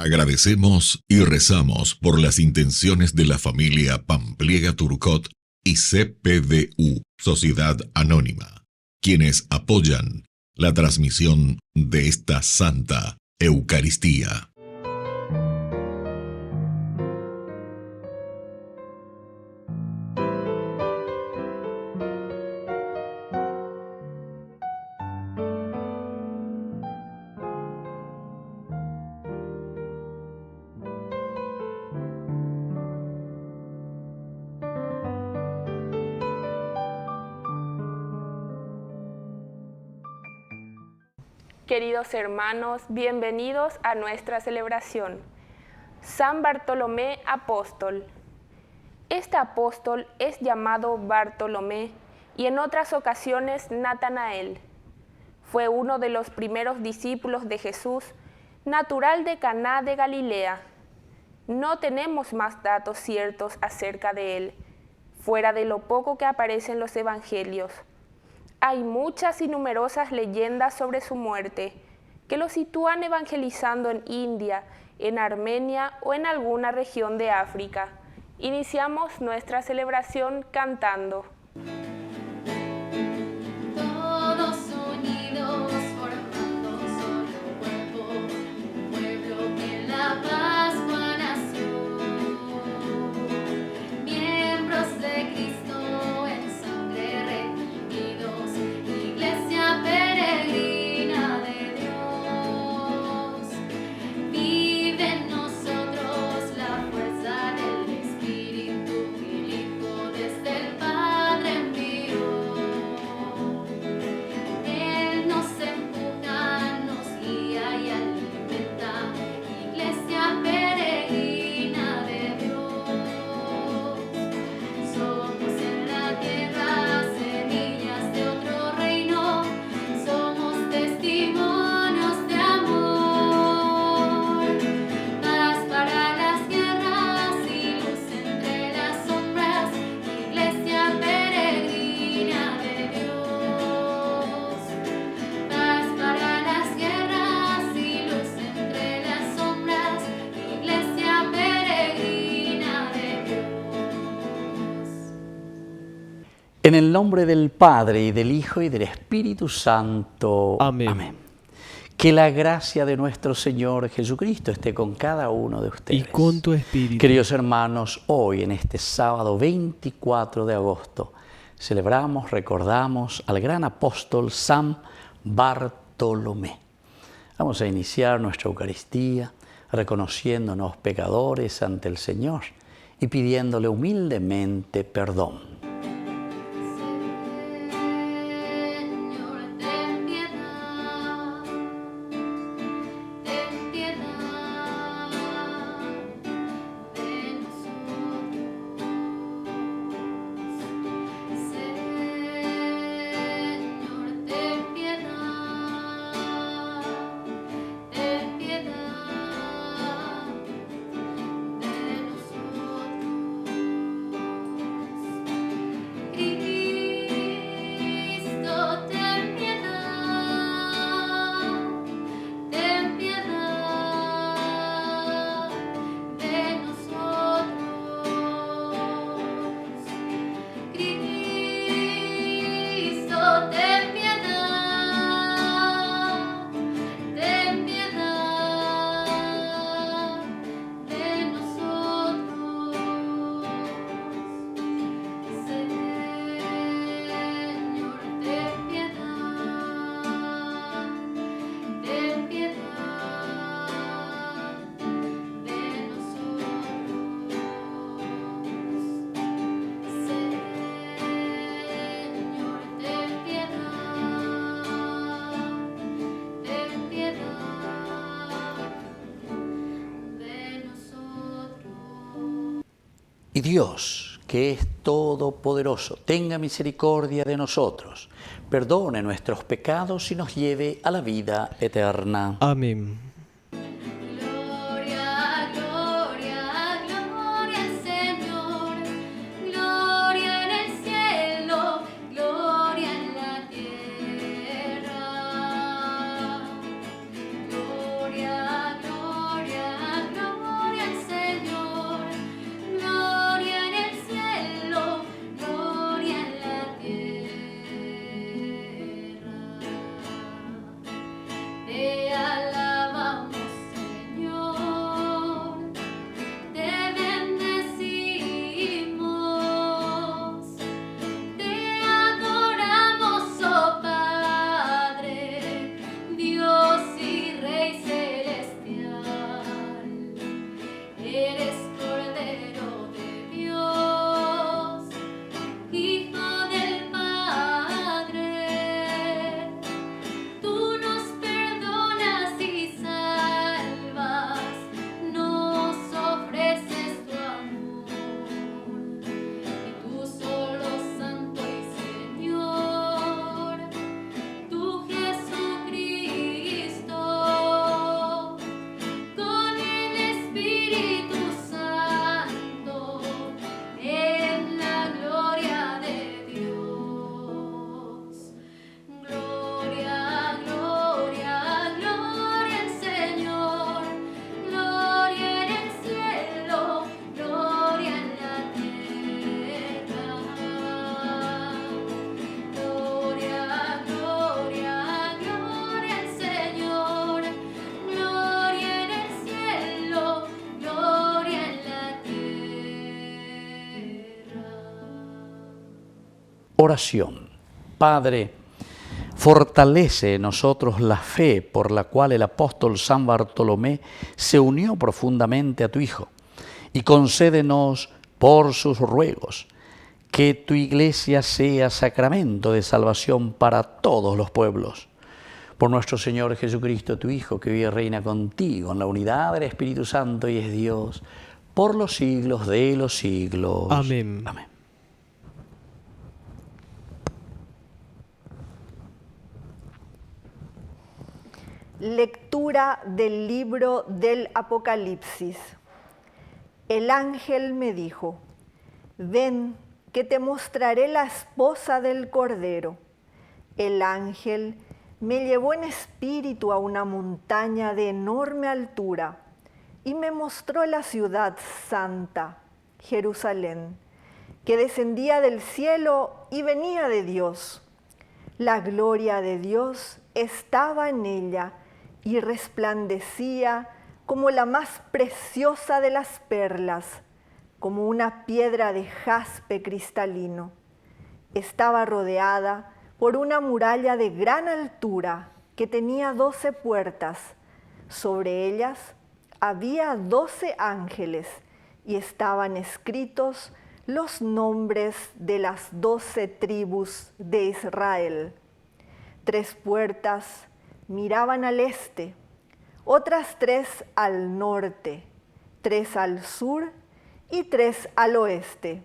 Agradecemos y rezamos por las intenciones de la familia Pampliega Turcot y CPDU, Sociedad Anónima, quienes apoyan la transmisión de esta Santa Eucaristía. Queridos hermanos, bienvenidos a nuestra celebración. San Bartolomé Apóstol. Este apóstol es llamado Bartolomé y en otras ocasiones Natanael. Fue uno de los primeros discípulos de Jesús, natural de Caná de Galilea. No tenemos más datos ciertos acerca de él, fuera de lo poco que aparece en los evangelios. Hay muchas y numerosas leyendas sobre su muerte, que lo sitúan evangelizando en India, en Armenia o en alguna región de África. Iniciamos nuestra celebración cantando. Todos unidos formando un solo cuerpo, un pueblo que en la Pascua nació. Miembros de Cristo en sangre redimidos, iglesia peregrina de Dios. Vive en nosotros la fuerza del Espíritu que el Hijo desde el Padre envió. Él nos empuja, nos guía y alimenta, iglesia peregrina de Dios. Somos en la tierra semillas de otro reino, somos testimonios de amor. Paz para las guerras y luz entre las sombras, iglesia peregrina de Dios. Paz para las guerras y luz entre las sombras, iglesia peregrina de Dios. En el nombre del Padre, y del Hijo, y del Espíritu Santo. Amén. Que la gracia de nuestro Señor Jesucristo esté con cada uno de ustedes. Y con tu espíritu. Queridos hermanos, hoy en este sábado 24 de agosto, celebramos, recordamos al gran apóstol San Bartolomé. Vamos a iniciar nuestra Eucaristía reconociéndonos pecadores ante el Señor y pidiéndole humildemente perdón. Señor, ten piedad, ten piedad de nosotros. Señor, ten piedad, ten piedad de nosotros. Cristo, ten piedad de nosotros. Cristo, ten piedad de nosotros. Señor, ten piedad de nosotros. Señor, ten piedad de nosotros. Y Dios, que es todopoderoso, tenga misericordia de nosotros, perdone nuestros pecados y nos lleve a la vida eterna. Amén. Gloria, gloria, gloria al Señor. Gloria en el cielo, gloria en la tierra. Gloria, gloria, Oración. Padre, fortalece en nosotros la fe por la cual el apóstol San Bartolomé se unió profundamente a tu Hijo, y concédenos por sus ruegos que tu Iglesia sea sacramento de salvación para todos los pueblos. Por nuestro Señor Jesucristo, tu Hijo, que vive y reina contigo en la unidad del Espíritu Santo y es Dios, por los siglos de los siglos. Amén. Amén. Lectura del libro del Apocalipsis. El ángel me dijo: ven, que te mostraré la esposa del Cordero. El ángel me llevó en espíritu a una montaña de enorme altura y me mostró la ciudad santa, Jerusalén, que descendía del cielo y venía de Dios. La gloria de Dios estaba en ella y resplandecía como la más preciosa de las perlas, como una piedra de jaspe cristalino. Estaba rodeada por una muralla de gran altura que tenía 12 puertas. Sobre ellas había 12 ángeles y estaban escritos los nombres de las 12 tribus de Israel. 3 puertas miraban al este, otras 3 al norte, 3 al sur y 3 al oeste.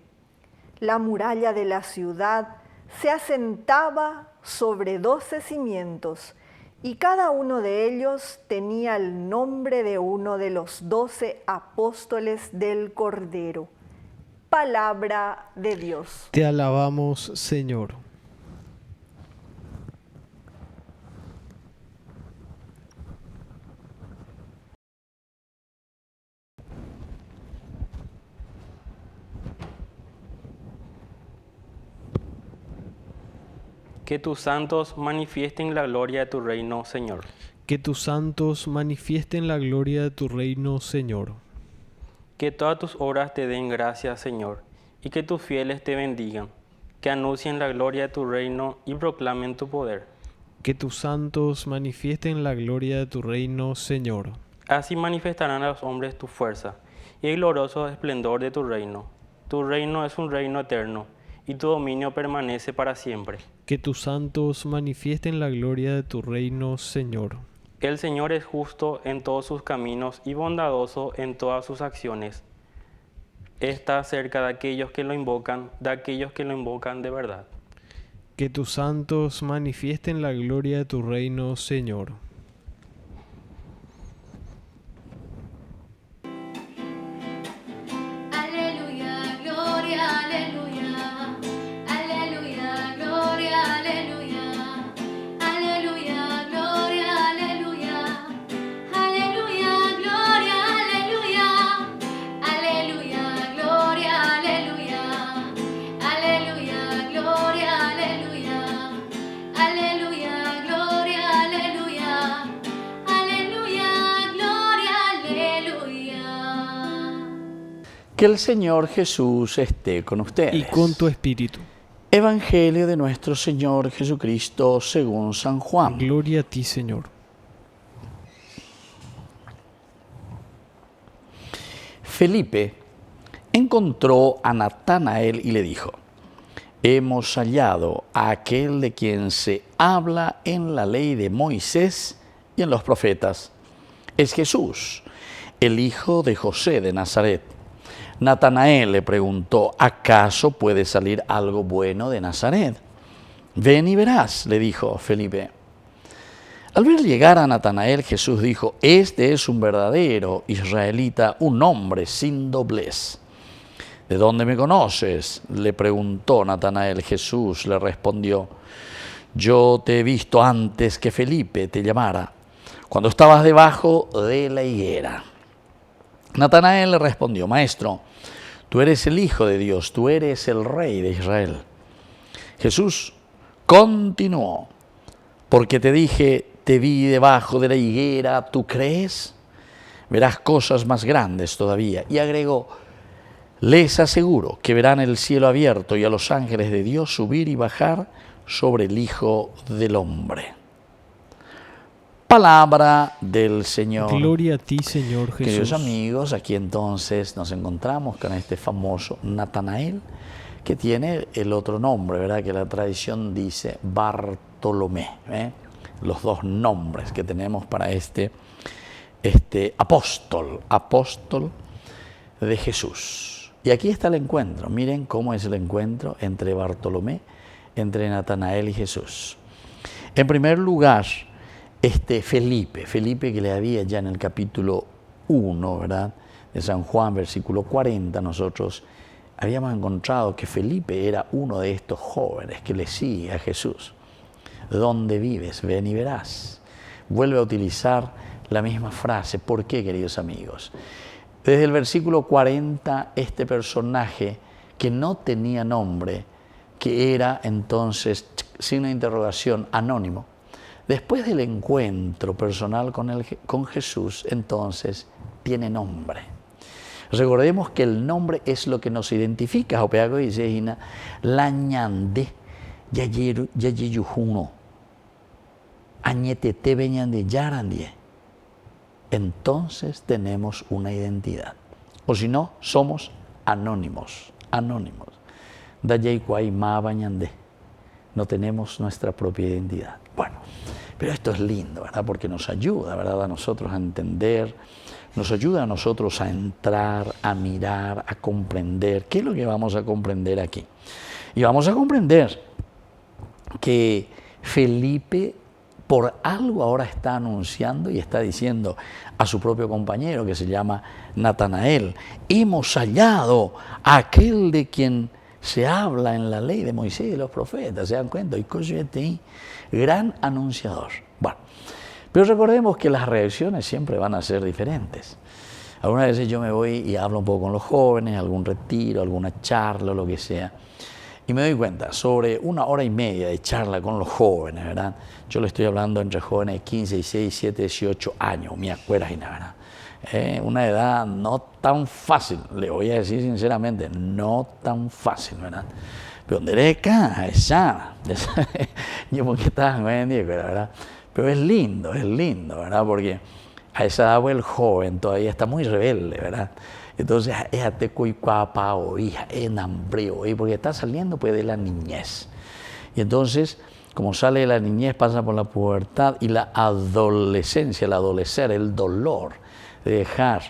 La muralla de la ciudad se asentaba sobre 12 cimientos y cada uno de ellos tenía el nombre de uno de los 12 apóstoles del Cordero. Palabra de Dios. Te alabamos, Señor. Que tus santos manifiesten la gloria de tu reino, Señor. Que tus santos manifiesten la gloria de tu reino, Señor. Que todas tus obras te den gracias, Señor, y que tus fieles te bendigan. Que anuncien la gloria de tu reino y proclamen tu poder. Que tus santos manifiesten la gloria de tu reino, Señor. Así manifestarán a los hombres tu fuerza y el glorioso esplendor de tu reino. Tu reino es un reino eterno, y tu dominio permanece para siempre. Que tus santos manifiesten la gloria de tu reino, Señor. El Señor es justo en todos sus caminos y bondadoso en todas sus acciones. Está cerca de aquellos que lo invocan, de verdad. Que tus santos manifiesten la gloria de tu reino, Señor. Aleluya, gloria, aleluya. Aleluya, gloria, aleluya. Aleluya, gloria, aleluya. Aleluya, gloria, aleluya. Aleluya, gloria, aleluya. Aleluya, gloria, aleluya. Aleluya, gloria, aleluya. Aleluya, gloria, aleluya. Que el Señor Jesús esté con ustedes. Y con tu espíritu. Evangelio de nuestro Señor Jesucristo según San Juan. Gloria a ti, Señor. Felipe encontró a Natanael y le dijo: hemos hallado a aquel de quien se habla en la ley de Moisés y en los profetas. Es Jesús, el hijo de José de Nazaret. Natanael le preguntó: ¿acaso puede salir algo bueno de Nazaret? Ven y verás, le dijo Felipe. Al ver llegar a Natanael, Jesús dijo: este es un verdadero israelita, un hombre sin doblez. ¿De dónde me conoces?, le preguntó Natanael. Jesús le respondió: yo te he visto antes que Felipe te llamara, cuando estabas debajo de la higuera. Natanael le respondió: maestro, tú eres el Hijo de Dios, tú eres el Rey de Israel. Jesús continuó: porque te dije, te vi debajo de la higuera, ¿tú crees? Verás cosas más grandes todavía. Y agregó: Les aseguro que verán el cielo abierto y a los ángeles de Dios subir y bajar sobre el Hijo del Hombre. Palabra del Señor. Gloria a ti, Señor Jesús. Queridos amigos, aquí entonces nos encontramos con este famoso Natanael, que tiene el otro nombre, ¿verdad? Que la tradición dice Bartolomé. Los dos nombres que tenemos para este apóstol de Jesús. Y aquí está el encuentro. Miren cómo es el encuentro entre Bartolomé, entre Natanael y Jesús. En primer lugar, Felipe que le había ya en el capítulo 1, ¿verdad? De San Juan, versículo 40, nosotros habíamos encontrado que Felipe era uno de estos jóvenes que le sigue a Jesús. ¿Dónde vives? Ven y verás. Vuelve a utilizar la misma frase. ¿Por qué, queridos amigos? Desde el versículo 40, este personaje que no tenía nombre, que era entonces, signo de interrogación, anónimo, después del encuentro personal con Jesús, entonces tiene nombre. Recordemos que el nombre es lo que nos identifica. Opeago dice Gina, la ñande yayeyujuno, añetete beñande yarandie. Entonces tenemos una identidad. O si no, somos anónimos. Dayeicuay ma bañande. No tenemos nuestra propia identidad. Bueno, pero esto es lindo, ¿verdad? Porque nos ayuda, ¿verdad? A nosotros a entender, nos ayuda a nosotros a entrar, a mirar, a comprender. ¿Qué es lo que vamos a comprender aquí? Y vamos a comprender que Felipe por algo ahora está anunciando y está diciendo a su propio compañero que se llama Natanael, hemos hallado a aquel de quien se habla en la ley de Moisés y de los profetas, ¿se dan cuenta? Y gran anunciador. Bueno, pero recordemos que las reacciones siempre van a ser diferentes. Algunas veces yo me voy y hablo un poco con los jóvenes, algún retiro, alguna charla, lo que sea, y me doy cuenta, sobre 1 hora y media de charla con los jóvenes, ¿verdad? Yo le estoy hablando entre jóvenes de 15, 16, 17, 18 años, me acuerdo, ¿verdad? Una edad no tan fácil, le voy a decir sinceramente, no tan fácil, ¿verdad? Pero derecha, esa, yo porque estaba en día, ¿verdad? Pero es lindo, ¿verdad? Porque a esa edad el joven todavía está muy rebelde, ¿verdad? Entonces, porque está saliendo pues de la niñez. Y entonces, como sale de la niñez, pasa por la pubertad y la adolescencia, el adolecer, el dolor de dejar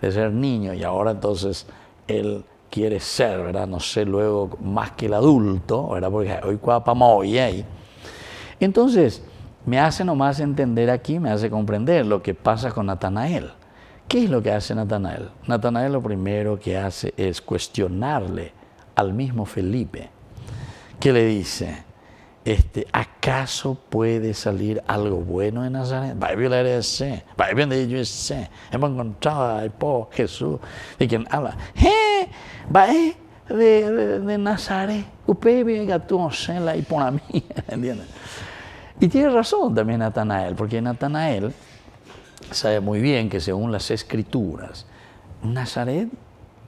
de ser niño. Y ahora entonces él quiere ser, ¿verdad? No sé, luego más que el adulto, ¿verdad? Porque hoy cuapamoy ahí. Entonces, me hace nomás entender aquí, me hace comprender lo que pasa con Natanael. ¿Qué es lo que hace Natanael? Natanael lo primero que hace es cuestionarle al mismo Felipe, que le dice, ¿acaso puede salir algo bueno de Nazaret? Hemos encontrado al pobre Jesús, de quien habla, de Nazaret, ¿entiendes? Y tiene razón también Natanael, porque Natanael sabe muy bien que según las Escrituras, Nazaret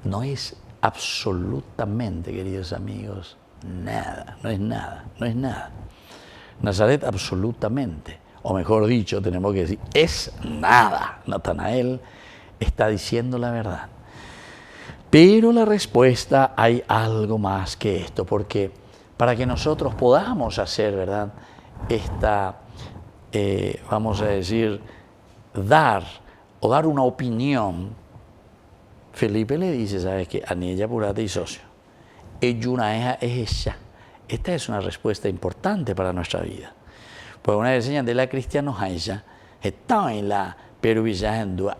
no es absolutamente, queridos amigos, nada, no es nada. Nazaret absolutamente, o mejor dicho, tenemos que decir, es nada. Natanael está diciendo la verdad. Pero la respuesta, hay algo más que esto, porque para que nosotros podamos hacer, ¿verdad?, vamos a decir, dar una opinión, Felipe le dice, ¿sabes qué? Anilla purata y socio. Ella es ella. Esta es una respuesta importante para nuestra vida. Pues una vez de la cristiana a ella, está en la peruvilla en dua,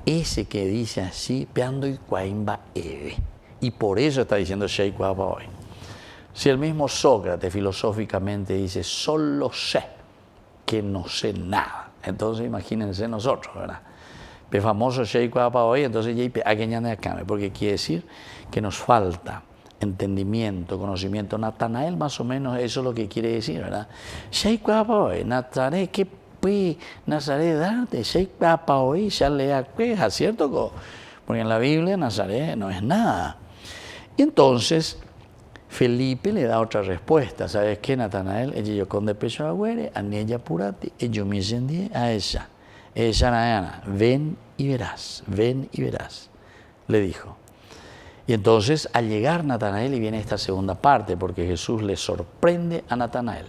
ese que dice así, peando y cuaimba eve. Y por eso está diciendo hoy. Si el mismo Sócrates filosóficamente dice, solo sé que no sé nada. Entonces imagínense nosotros, ¿verdad? El famoso hoy, entonces porque quiere decir que nos falta entendimiento, conocimiento. Natanael más o menos eso es lo que quiere decir, ¿verdad? Nazaret, ¿qué pues Nazaret darte, si papa hoy ya le aqueja, ¿cierto? Porque en la Biblia Nazaret no es nada. Y entonces Felipe le da otra respuesta. ¿Sabes qué, Natanael? Ella yo con de pecho agüere, anella purati, y yo me encendí a ella. Ella, Nayana, ven y verás, le dijo. Y entonces al llegar Natanael, y viene esta segunda parte, porque Jesús le sorprende a Natanael.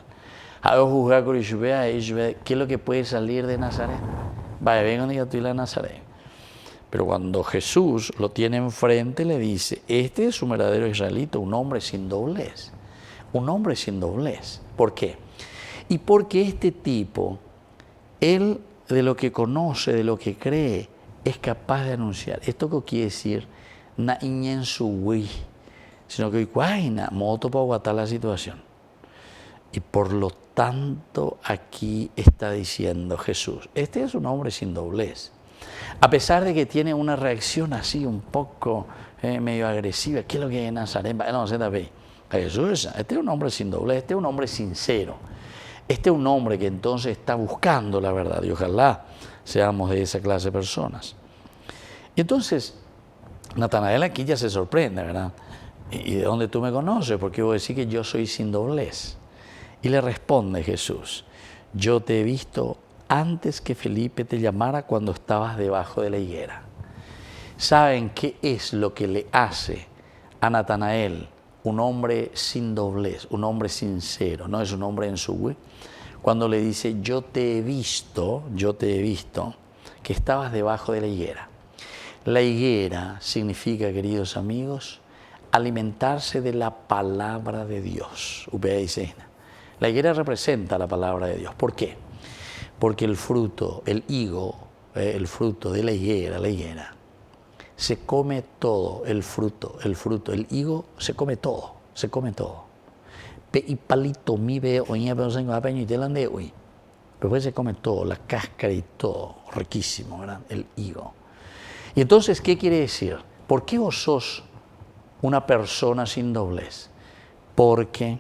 ¿Qué es lo que puede salir de Nazaret? Vaya, vengan y a Nazaret. Pero cuando Jesús lo tiene enfrente, le dice, este es un verdadero israelita, un hombre sin doblez. Un hombre sin doblez. ¿Por qué? Y porque este tipo, él de lo que conoce, de lo que cree, es capaz de anunciar. Esto que quiere decir, na en su wi, sino que na moto para aguantar la situación. Y por lo tanto, aquí está diciendo Jesús, este es un hombre sin doblez. A pesar de que tiene una reacción así un poco medio agresiva, ¿qué es lo que hay en Nazaret? No, Jesús, este es un hombre sin doblez, este es un hombre sincero. Este es un hombre que entonces está buscando la verdad y ojalá seamos de esa clase de personas. Y entonces, Natanael aquí ya se sorprende, ¿verdad? ¿Y de dónde tú me conoces? Porque voy a decir que yo soy sin doblez. Y le responde Jesús, yo te he visto antes que Felipe te llamara cuando estabas debajo de la higuera. ¿Saben qué es lo que le hace a Natanael un hombre sin doblez, un hombre sincero? No es un hombre en su güey. Cuando le dice, yo te he visto que estabas debajo de la higuera. La higuera significa, queridos amigos, alimentarse de la palabra de Dios. La higuera representa la palabra de Dios. ¿Por qué? Porque el fruto, el higo, el fruto de la higuera, se come todo, el fruto, el higo se come todo. Y palito mi veo, después se come todo, la cáscara y todo, riquísimo, ¿verdad? El higo. Y entonces, ¿qué quiere decir? ¿Por qué vos sos una persona sin doblez? Porque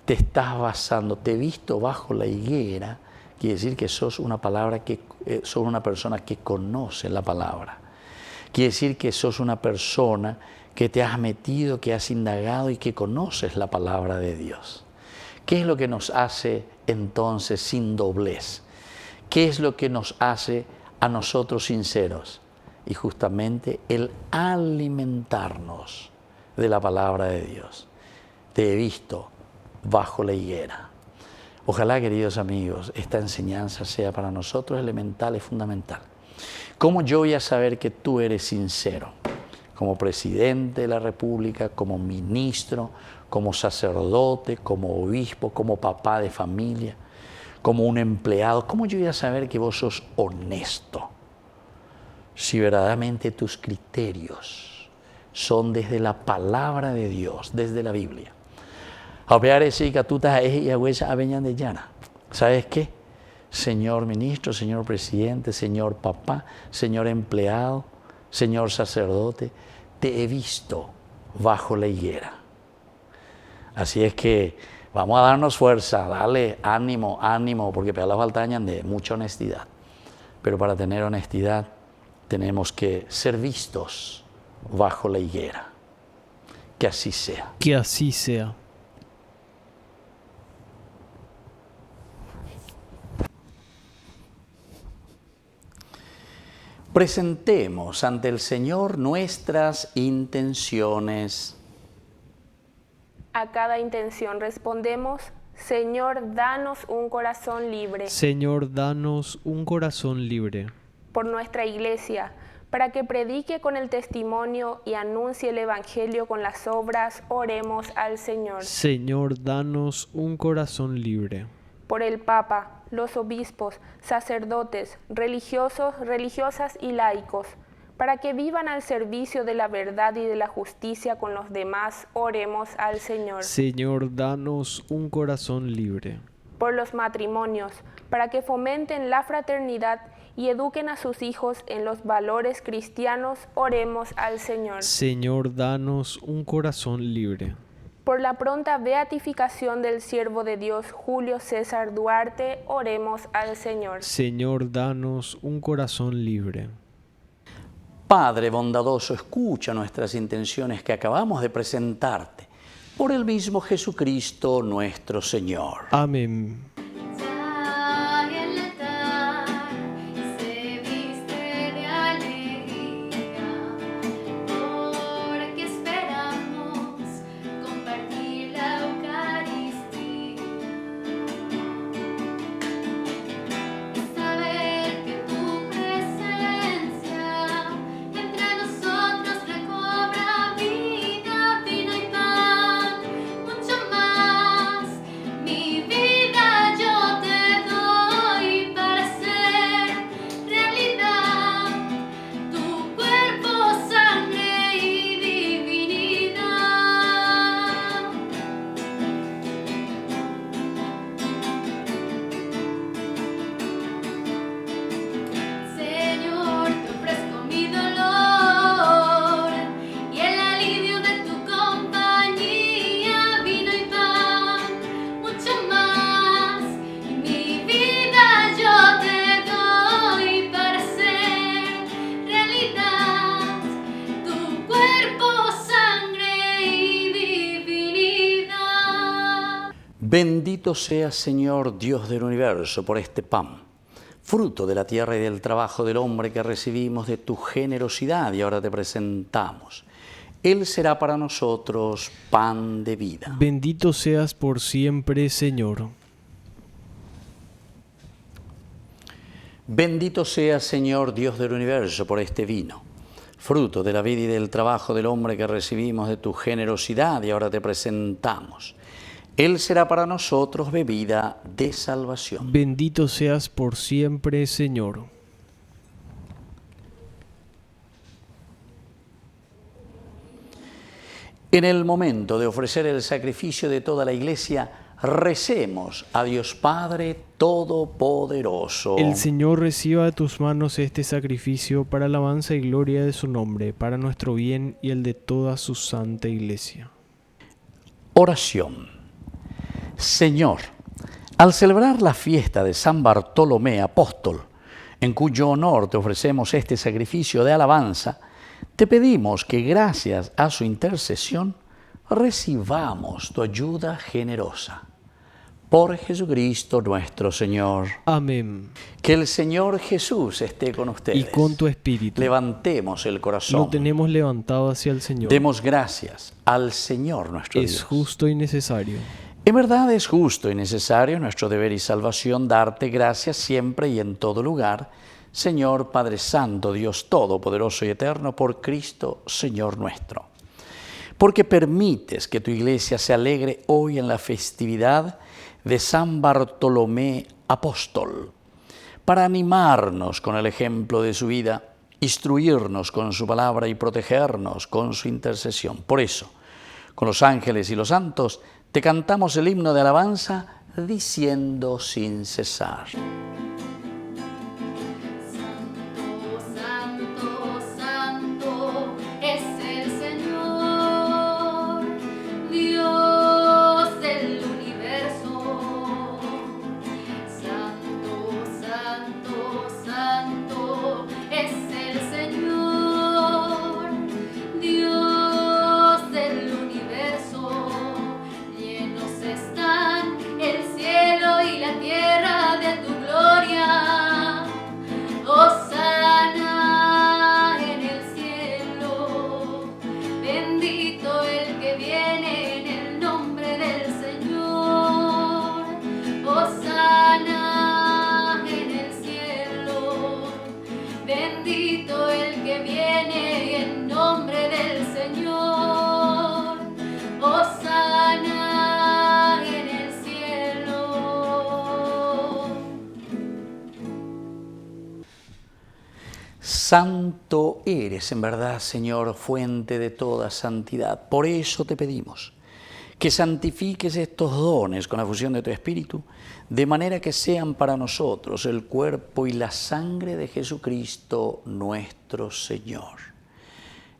te estás basando, te he visto bajo la higuera, quiere decir que sos una persona que conoce la palabra. Quiere decir que sos una persona que te has metido, que has indagado y que conoces la palabra de Dios. ¿Qué es lo que nos hace entonces sin doblez? ¿Qué es lo que nos hace a nosotros sinceros? Y justamente el alimentarnos de la palabra de Dios. Te he visto bajo la higuera. Ojalá, queridos amigos, esta enseñanza sea para nosotros elemental y fundamental. ¿Cómo yo voy a saber que tú eres sincero? Como presidente de la República, como ministro, como sacerdote, como obispo, como papá de familia, como un empleado. ¿Cómo yo voy a saber que vos sos honesto? Si verdaderamente tus criterios son desde la palabra de Dios, desde la Biblia. ¿Sabes qué? Señor ministro, señor presidente, señor papá, señor empleado, señor sacerdote, te he visto bajo la higuera. Así es que vamos a darnos fuerza, darle ánimo, porque para la falta de mucha honestidad. Pero para tener honestidad tenemos que ser vistos bajo la higuera. Que así sea. Que así sea. Presentemos ante el Señor nuestras intenciones. A cada intención respondemos, Señor, danos un corazón libre. Señor, danos un corazón libre. Por nuestra Iglesia, para que predique con el testimonio y anuncie el Evangelio con las obras, oremos al Señor. Señor, danos un corazón libre. Por el Papa, los obispos, sacerdotes, religiosos, religiosas y laicos, para que vivan al servicio de la verdad y de la justicia con los demás, oremos al Señor. Señor, danos un corazón libre. Por los matrimonios, para que fomenten la fraternidad y eduquen a sus hijos en los valores cristianos, oremos al Señor. Señor, danos un corazón libre. Por la pronta beatificación del siervo de Dios Julio César Duarte, oremos al Señor. Señor, danos un corazón libre. Padre bondadoso, escucha nuestras intenciones que acabamos de presentarte. Por el mismo Jesucristo nuestro Señor. Amén. Ya el altar se viste de alegría, porque esperamos compartir la Eucaristía. Y saber que tu presencia entre nosotros recobra vida, vino y pan, mucho más. Mi vida yo te doy para hacer realidad tu cuerpo, sangre y divinidad. Señor, te ofrezco mi dolor y el alivio de tu compañía, vino y pan, mucho más. Y mi vida yo te doy para hacer realidad tu cuerpo, sangre y divinidad. Bendito seas, Señor, Dios del universo, por este pan, fruto de la tierra y del trabajo del hombre que recibimos de tu generosidad y ahora te presentamos. Él será para nosotros pan de vida. Bendito seas por siempre, Señor. Bendito seas, Señor, Dios del universo, por este vino, fruto de la vida y del trabajo del hombre que recibimos de tu generosidad y ahora te presentamos. Él será para nosotros bebida de salvación. Bendito seas por siempre, Señor. En el momento de ofrecer el sacrificio de toda la Iglesia, recemos a Dios Padre Todopoderoso. El Señor reciba de tus manos este sacrificio para alabanza y gloria de su nombre, para nuestro bien y el de toda su santa Iglesia. Oración. Señor, al celebrar la fiesta de San Bartolomé Apóstol, en cuyo honor te ofrecemos este sacrificio de alabanza, te pedimos que gracias a su intercesión recibamos tu ayuda generosa. Por Jesucristo nuestro Señor. Amén. Que el Señor Jesús esté con ustedes. Y con tu espíritu. Levantemos el corazón. Lo tenemos levantado hacia el Señor. Demos gracias al Señor nuestro Dios. Es justo y necesario. En verdad es justo y necesario, nuestro deber y salvación, darte gracias siempre y en todo lugar, Señor Padre Santo, Dios Todopoderoso y Eterno, por Cristo, Señor nuestro. Porque permites que tu Iglesia se alegre hoy en la festividad de San Bartolomé Apóstol, para animarnos con el ejemplo de su vida, instruirnos con su palabra y protegernos con su intercesión. Por eso, con los ángeles y los santos, te cantamos el himno de alabanza diciendo sin cesar. Santo, santo es el Señor, Dios del universo. Santo, santo, santo es el Señor, Dios del universo. Llenos están el cielo y la tierra de tu gloria. Hosana en el cielo, bendito el que viene en el nombre del Señor. Hosana en el cielo, bendito el que viene en nombre del Señor. Hosana en el cielo. Santo eres, en verdad, Señor, fuente de toda santidad. Por eso te pedimos que santifiques estos dones con la fusión de tu Espíritu, de manera que sean para nosotros el cuerpo y la sangre de Jesucristo nuestro Señor.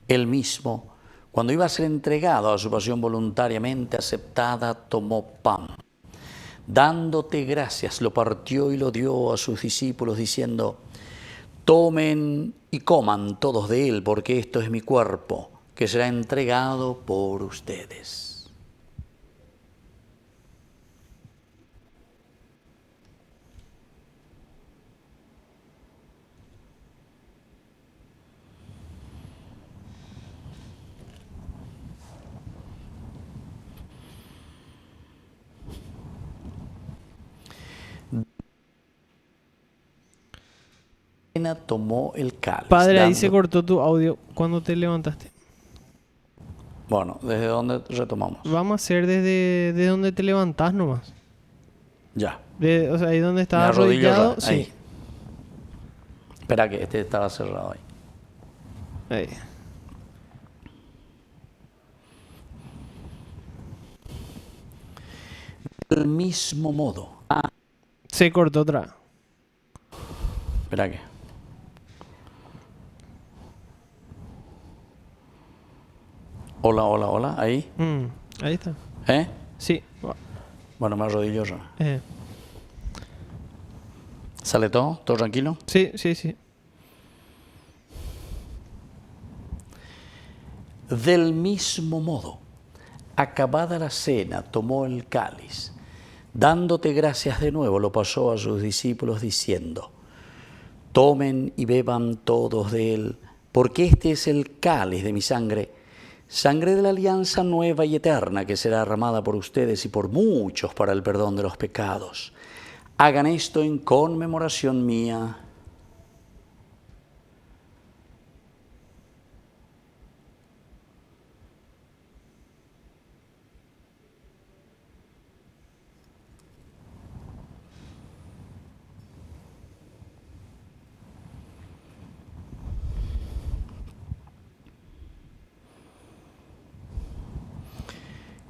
Él mismo, Cuando iba a ser entregado a su pasión voluntariamente aceptada, tomó pan. Dándote gracias, lo partió y lo dio a sus discípulos, diciendo: tomen y coman todos de él, porque esto es mi cuerpo, que será entregado por ustedes. Tomó el cáliz. Padre, ahí se cortó tu audio cuando te levantaste. Bueno, ¿desde dónde retomamos? Vamos a hacer desde donde te levantás nomás. Ya. O sea, ahí donde Me estás arrodillo arrodillado. ahí. Sí. Espera que este estaba cerrado ahí. Ahí. Del mismo modo. Se cortó otra vez. Espera que. Hola, hola, hola. Ahí. Ahí está. ¿Eh? Sí. Bueno, me arrodillo yo. Eh, ¿Sale todo? ¿Todo tranquilo? Sí, sí, sí. Del mismo modo, acabada la cena, tomó el cáliz. Dándote gracias de nuevo, lo pasó a sus discípulos diciendo: tomen y beban todos de él, porque este es el cáliz de mi sangre, sangre de la alianza nueva y eterna que será derramada por ustedes y por muchos para el perdón de los pecados. Hagan esto en conmemoración mía.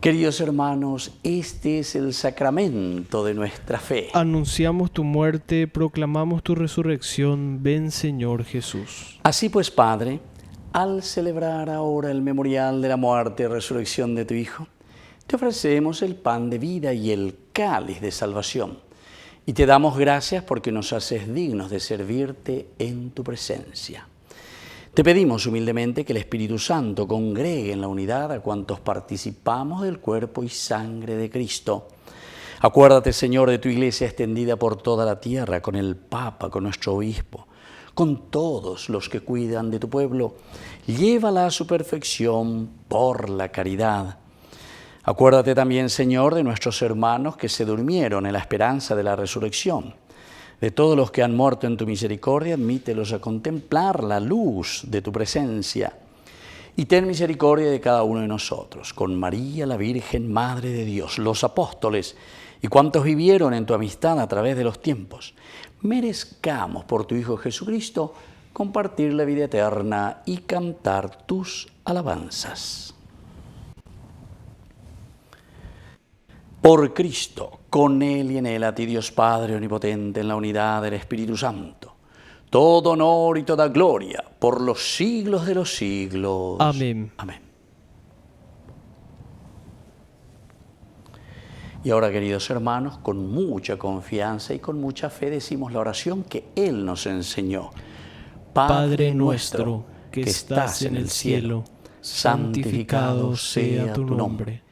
Queridos hermanos, este es el sacramento de nuestra fe. Anunciamos tu muerte, proclamamos tu resurrección. Ven, Señor Jesús. Así pues, Padre, al celebrar ahora el memorial de la muerte y resurrección de tu Hijo, te ofrecemos el pan de vida y el cáliz de salvación. Y te damos gracias porque nos haces dignos de servirte en tu presencia. Te pedimos humildemente que el Espíritu Santo congregue en la unidad a cuantos participamos del cuerpo y sangre de Cristo. Acuérdate, Señor, de tu Iglesia extendida por toda la tierra, con el Papa, con nuestro Obispo, con todos los que cuidan de tu pueblo. Llévala a su perfección por la caridad. Acuérdate también, Señor, de nuestros hermanos que se durmieron en la esperanza de la resurrección. De todos los que han muerto en tu misericordia, admítelos a contemplar la luz de tu presencia. Y ten misericordia de cada uno de nosotros, con María, la Virgen, Madre de Dios, los apóstoles y cuantos vivieron en tu amistad a través de los tiempos. Merezcamos por tu Hijo Jesucristo compartir la vida eterna y cantar tus alabanzas. Por Cristo, con Él y en Él, a ti Dios Padre Omnipotente, en la unidad del Espíritu Santo, todo honor y toda gloria por los siglos de los siglos. Amén. Amén. Y ahora, queridos hermanos, con mucha confianza y con mucha fe decimos la oración que Él nos enseñó. Padre nuestro, que estás en el cielo, santificado sea tu nombre.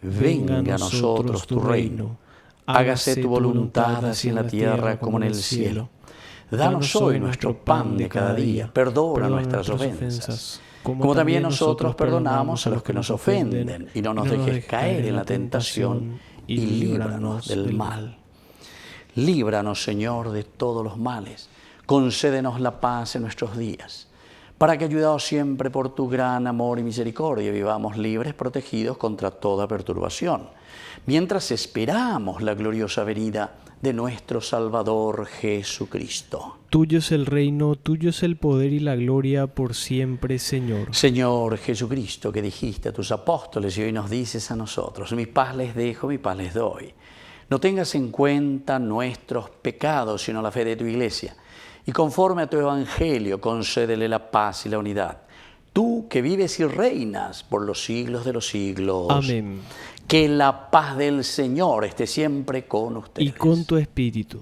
Venga a nosotros tu reino. Hágase tu voluntad así en la tierra como en el cielo. Danos hoy nuestro pan de cada día. Perdona nuestras ofensas, como también nosotros perdonamos a los que nos ofenden. Y no nos dejes caer en la tentación, y líbranos del mal. Líbranos, Señor, de todos los males. Concédenos la paz en nuestros días, para que, ayudados siempre por tu gran amor y misericordia, vivamos libres, protegidos contra toda perturbación, mientras esperamos la gloriosa venida de nuestro Salvador Jesucristo. Tuyo es el reino, tuyo es el poder y la gloria por siempre, Señor. Señor Jesucristo, que dijiste a tus apóstoles y hoy nos dices a nosotros: mi paz les dejo, mi paz les doy. No tengas en cuenta nuestros pecados, sino la fe de tu Iglesia. Y conforme a tu evangelio, concédele la paz y la unidad. tú que vives y reinas por los siglos de los siglos. Amén. Que la paz del Señor esté siempre con ustedes. Y con tu espíritu.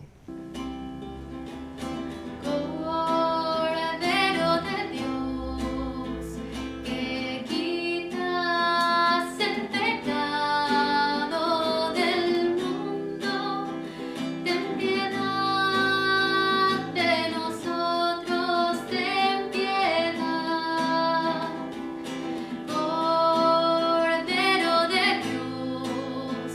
Cordero de Dios, que quitas el pecado del mundo, ten piedad de nosotros, ten piedad. Cordero de Dios,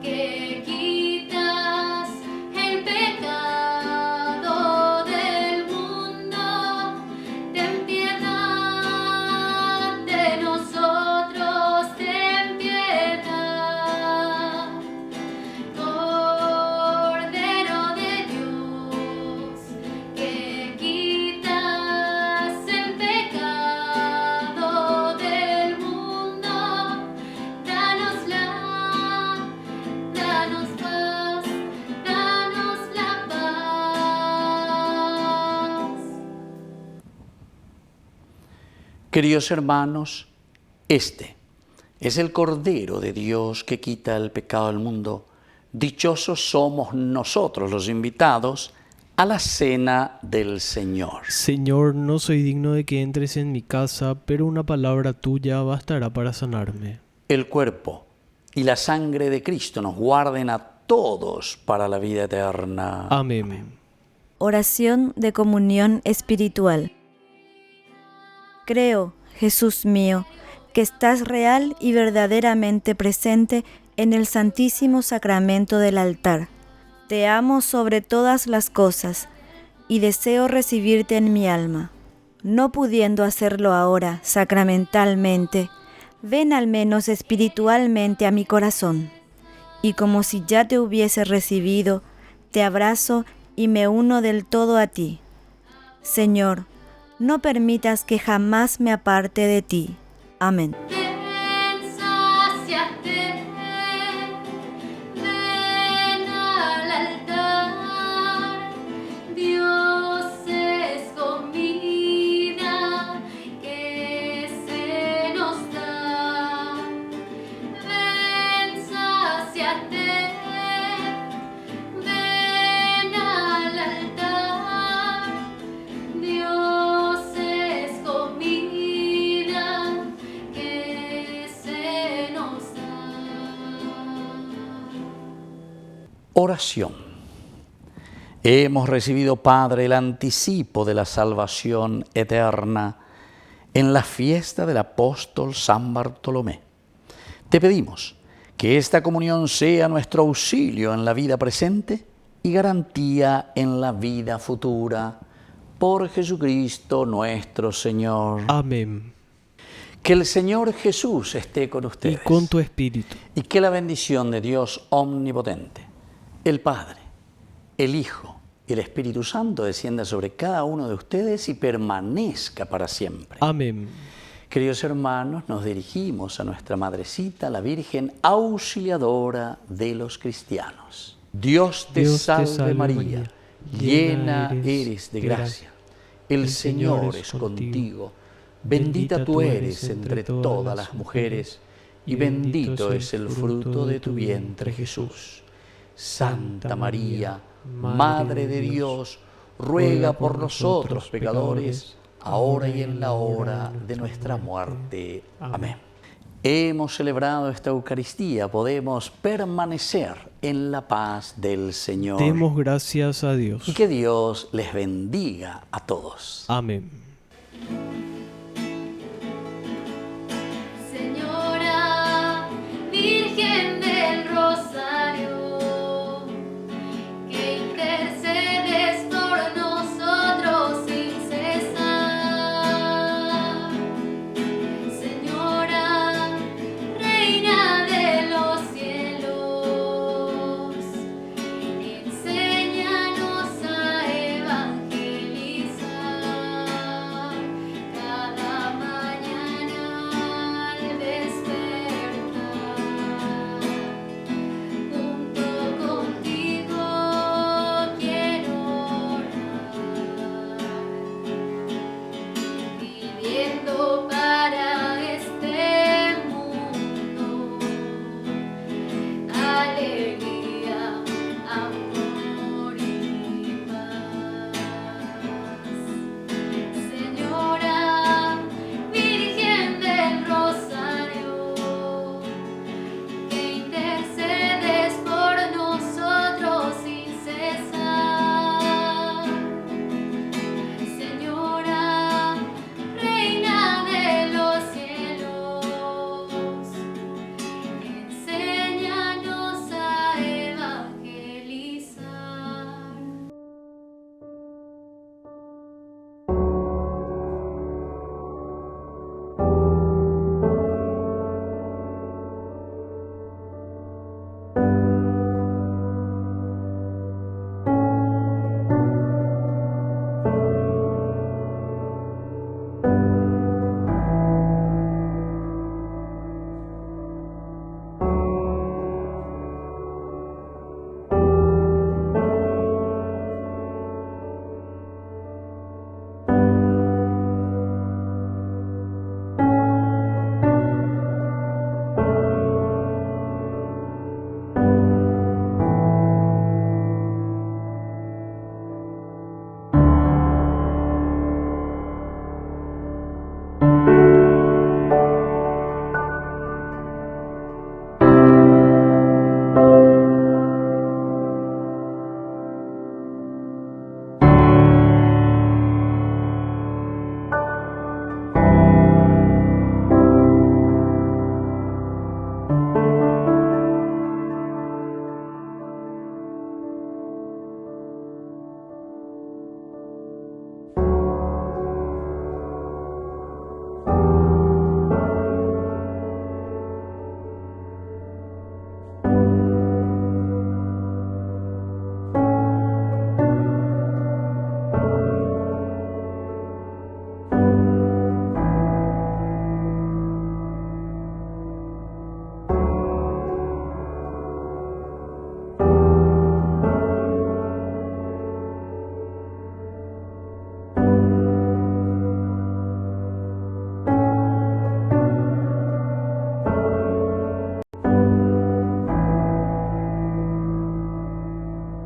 que quitas el pecado del mundo, ten piedad de nosotros, ten piedad. Cordero de Dios, que quitas el pecado del mundo, danos paz, danos la paz. Queridos hermanos, este es el Cordero de Dios que quita el pecado del mundo. Dichosos somos nosotros los invitados a la cena del Señor. Señor, no soy digno de que entres en mi casa, pero una palabra tuya bastará para sanarme. El cuerpo y la sangre de Cristo nos guarden a todos para la vida eterna. Amén. Oración de comunión espiritual. Creo, Jesús mío, que estás real y verdaderamente presente en el Santísimo Sacramento del altar. Te amo sobre todas las cosas y deseo recibirte en mi alma. No pudiendo hacerlo ahora sacramentalmente, ven al menos espiritualmente a mi corazón. Y como si ya te hubiese recibido, te abrazo y me uno del todo a ti. Señor, no permitas que jamás me aparte de ti. Amén. Ven, sáciate, ven al altar. Dios es comida que se nos da. Ven, sáciate, ven al altar. Dios es comida que se nos da. Oración. Hemos recibido, Padre, el anticipo de la salvación eterna en la fiesta del apóstol San Bartolomé. Te pedimos que esta comunión sea nuestro auxilio en la vida presente y garantía en la vida futura. Por Jesucristo nuestro Señor. Amén. Que el Señor Jesús esté con Y ustedes. con tu espíritu. Y que la bendición de Dios omnipotente, el Padre, el Hijo y el Espíritu Santo descienda sobre cada uno de ustedes y permanezca para siempre. Amén. Queridos hermanos, nos dirigimos a nuestra Madrecita, la Virgen Auxiliadora de los cristianos. Dios te salve María, llena eres de gracia. El Señor es contigo. Bendita tú eres entre todas las mujeres, y bendito es el fruto de tu vientre, Jesús. Santa María, Madre de Dios, ruega por nosotros pecadores, ahora y en la hora de nuestra muerte. Amén. Hemos celebrado esta Eucaristía, podemos permanecer en la paz del Señor. Demos gracias a Dios. Y que Dios les bendiga a todos. Amén.